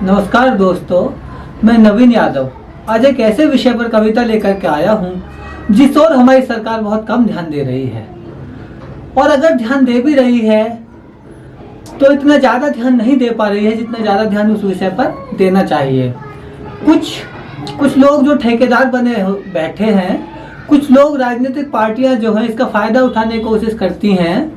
नमस्कार दोस्तों, मैं नवीन यादव आज एक ऐसे विषय पर कविता लेकर के आया हूँ जिस ओर हमारी सरकार बहुत कम ध्यान दे रही है। और अगर ध्यान दे भी रही है तो इतना ज़्यादा ध्यान नहीं दे पा रही है जितना ज़्यादा ध्यान उस विषय पर देना चाहिए। कुछ लोग जो ठेकेदार बने बैठे हैं, कुछ लोग राजनीतिक पार्टियां जो हैं इसका फ़ायदा उठाने की कोशिश करती हैं,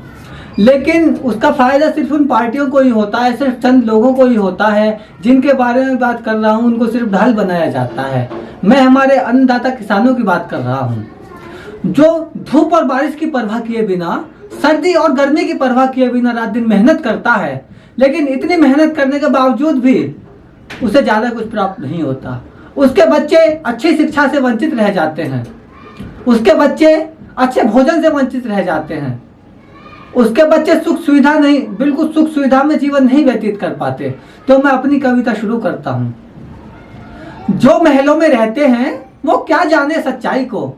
लेकिन उसका फ़ायदा सिर्फ उन पार्टियों को ही होता है, सिर्फ चंद लोगों को ही होता है जिनके बारे में बात कर रहा हूँ। उनको सिर्फ ढाल बनाया जाता है। मैं हमारे अन्नदाता किसानों की बात कर रहा हूँ, जो धूप और बारिश की परवाह किए बिना, सर्दी और गर्मी की परवाह किए बिना रात दिन मेहनत करता है, लेकिन इतनी मेहनत करने के बावजूद भी उसे ज़्यादा कुछ प्राप्त नहीं होता। उसके बच्चे अच्छी शिक्षा से वंचित रह जाते हैं, उसके बच्चे अच्छे भोजन से वंचित रह जाते हैं, उसके बच्चे बिल्कुल सुख सुविधा में जीवन नहीं व्यतीत कर पाते। तो मैं अपनी कविता शुरू करता हूँ। जो महलों में रहते हैं वो क्या जाने सच्चाई को,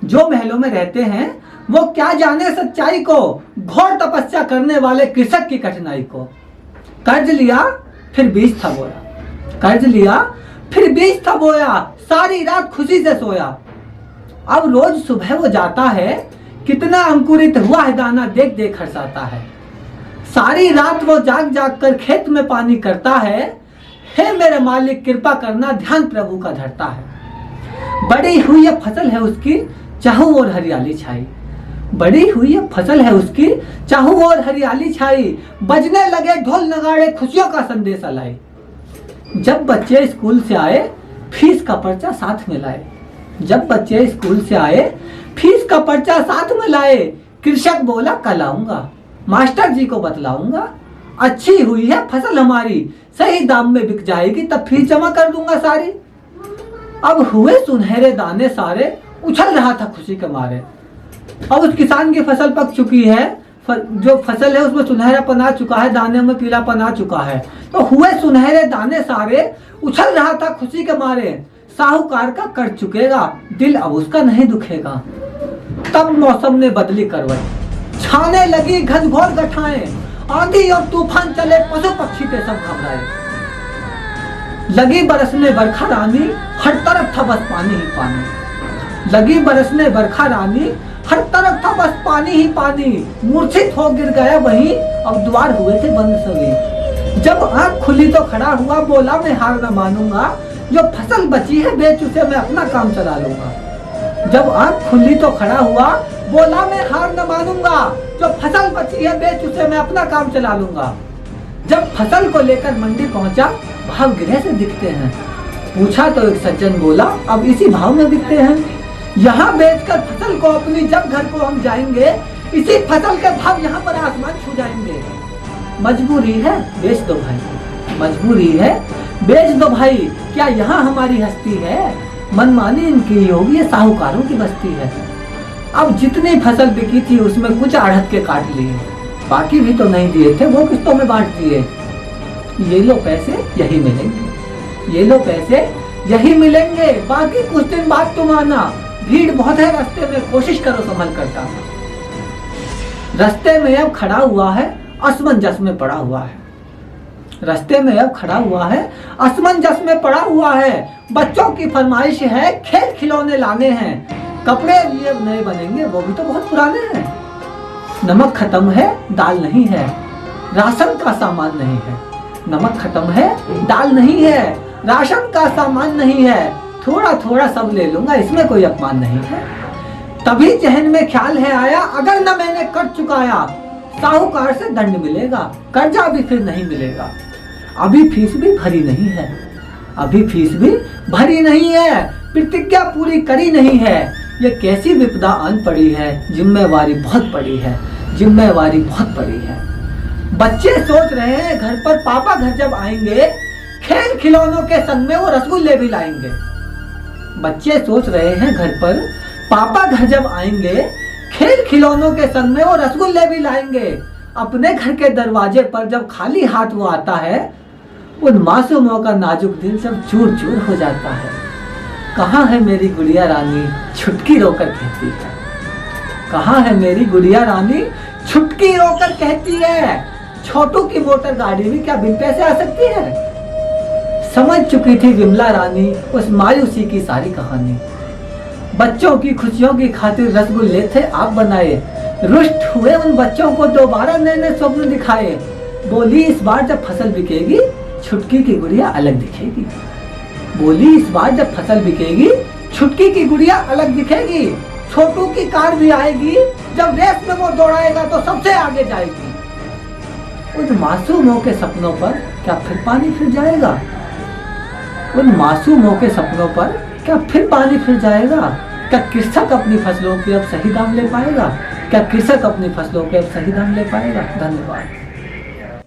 जो महलों में रहते हैं वो क्या जाने सच्चाई को, घोर तपस्या करने वाले कृषक की कठिनाई को। कर्ज लिया फिर बीज था बोया, कर्ज लिया फिर बीज था बोया, सारी रात खुशी से सोया। अब रोज सुबह वो जाता है, कितना अंकुरित हुआ है दाना देख देख हर्षाता है। सारी रात वो जाग जाग कर खेत में पानी करता है, हे मेरे मालिक कृपा करना ध्यान प्रभु का धरता है। बड़ी हुई ये फसल है उसकी, चाहूं और हरियाली छाई, बड़ी हुई ये फसल है उसकी, चाहूं और हरियाली छाई। बजने लगे ढोल नगाड़े खुशियों का संदेश लाए। जब बच्चे स्कूल से आए फीस का पर्चा साथ में लाए, जब बच्चे स्कूल से आए फीस का पर्चा साथ में लाए। कृषक बोला कल आऊंगा, मास्टर जी को बतलाऊंगा, अच्छी हुई है फसल हमारी, सही दाम में बिक जाएगी तब फीस जमा कर दूंगा सारी। अब हुए सुनहरे दाने सारे, उछल रहा था खुशी के मारे। अब उस किसान की फसल पक चुकी है, जो फसल है उसमें सुनहरापन आ चुका है, दाने में पीलापन आ चुका है। तो हुए सुनहरे दाने सारे, उछल रहा था खुशी के मारे। साहूकार का कर चुकेगा, दिल अब उसका नहीं दुखेगा। तब मौसम ने बदली करवट, छाने लगी घनघोर गठाएं, आंधी और तूफान चले पशु पक्षी के सब घबराए। लगी बरसने बरखा रानी, हर तरफ था बस पानी ही पानी, लगी बरसने बरखा रानी, हर तरफ था बस पानी ही पानी। मूर्छित हो गिर गया वहीं, अब द्वार हुए थे बंद सभी। जब आंख खुली तो खड़ा हुआ, बोला मैं हार न मानूंगा, जो फसल बची है बेच उसे मैं अपना काम चला लूंगा। जब आंख खुली तो खड़ा हुआ, बोला मैं हार न मानूंगा, जो फसल बची है बेच उसे मैं अपना काम चला लूंगा। जब फसल को लेकर मंडी पहुंचा, भाव गिरे से दिखते हैं। पूछा तो एक सज्जन बोला, अब इसी भाव में बिकते हैं। यहाँ बेचकर फसल को अपनी जब घर को हम जाएंगे, इसी फसल के भाव यहाँ पर आसमान छू जाएंगे। मजबूरी है बेच दो भाई, मजबूरी है बेच दो भाई, क्या यहाँ हमारी हस्ती है। मनमानी इनकी होगी, ये साहूकारों की बस्ती है। अब जितनी फसल बिकी थी उसमें कुछ आढ़त के काट लिए, बाकी भी तो नहीं दिए थे, वो किस्तों में बांट दिए। ये लो पैसे यही मिलेंगे, ये लो पैसे यही मिलेंगे, बाकी कुछ दिन बाद तुम आना। भीड़ बहुत है रास्ते में, कोशिश करो संभल कर जाना। रास्ते में अब खड़ा हुआ है, असमंजस में पड़ा हुआ है, रास्ते में अब खड़ा हुआ है, असमंजस में पड़ा हुआ है। बच्चों की फरमाइश है, खेल खिलौने लाने हैं, कपड़े ये नए बनेंगे वो भी तो बहुत पुराने हैं। नमक खत्म है दाल नहीं है, राशन का सामान नहीं है। नमक खत्म है दाल नहीं है, राशन का सामान नहीं है। थोड़ा थोड़ा सब ले लूंगा, इसमें कोई अपमान नहीं है। तभी जहन में ख्याल है आया, अगर न मैंने कर चुकाया, साहूकार से दंड मिलेगा, कर्जा भी फिर नहीं मिलेगा। अभी फीस भी भरी नहीं है, अभी फीस भी भरी नहीं है, प्रतिज्ञा पूरी करी नहीं है। ये कैसी विपदा आन पड़ी है, जिम्मेवारी बहुत पड़ी है, जिम्मेवारी बहुत पड़ी है। बच्चे सोच रहे हैं घर पर पापा घर जब आएंगे, खेल खिलौनों के संग में वो रसगुल्ले भी लाएंगे। बच्चे सोच रहे हैं घर पर पापा घर जब आएंगे, खेल खिलौनों के संग में वो रसगुल्ले भी लाएंगे। अपने घर के दरवाजे पर जब खाली हाथ वो आता है, उन मासूमों का नाजुक दिल सब चूर चूर हो जाता है। कहाँ है मेरी गुड़िया रानी, छुटकी रोकर कहती है, कहाँ है मेरी गुड़िया रानी, छुटकी रोकर कहती है। छोटू की मोटर गाड़ी भी क्या बिन पैसे आ सकती है? लिख चुकी थी विमला रानी उस मायूसी की सारी कहानी। बच्चों की खुशियों की खातिर रसगुल्ले थे आप बनाए, रुष्ट हुए उन बच्चों को दोबारा नए नए स्वप्न दिखाए। बोली इस बार जब फसल बिकेगी छुटकी की गुड़िया अलग दिखेगी। बोली इस बार जब फसल बिकेगी छुटकी की गुड़िया अलग दिखेगी। छोटू की कार भी आएगी, जब रेस में वो दौड़ाएगा तो सबसे आगे जाएगी। उन मासूमों के सपनों पर क्या फिर पानी फिर जाएगा? उन मासूमों के सपनों पर क्या फिर पानी फिर जाएगा? क्या कृषक अपनी फसलों के अब सही दाम ले पाएगा? क्या कृषक अपनी फसलों के अब सही दाम ले पाएगा? धन्यवाद।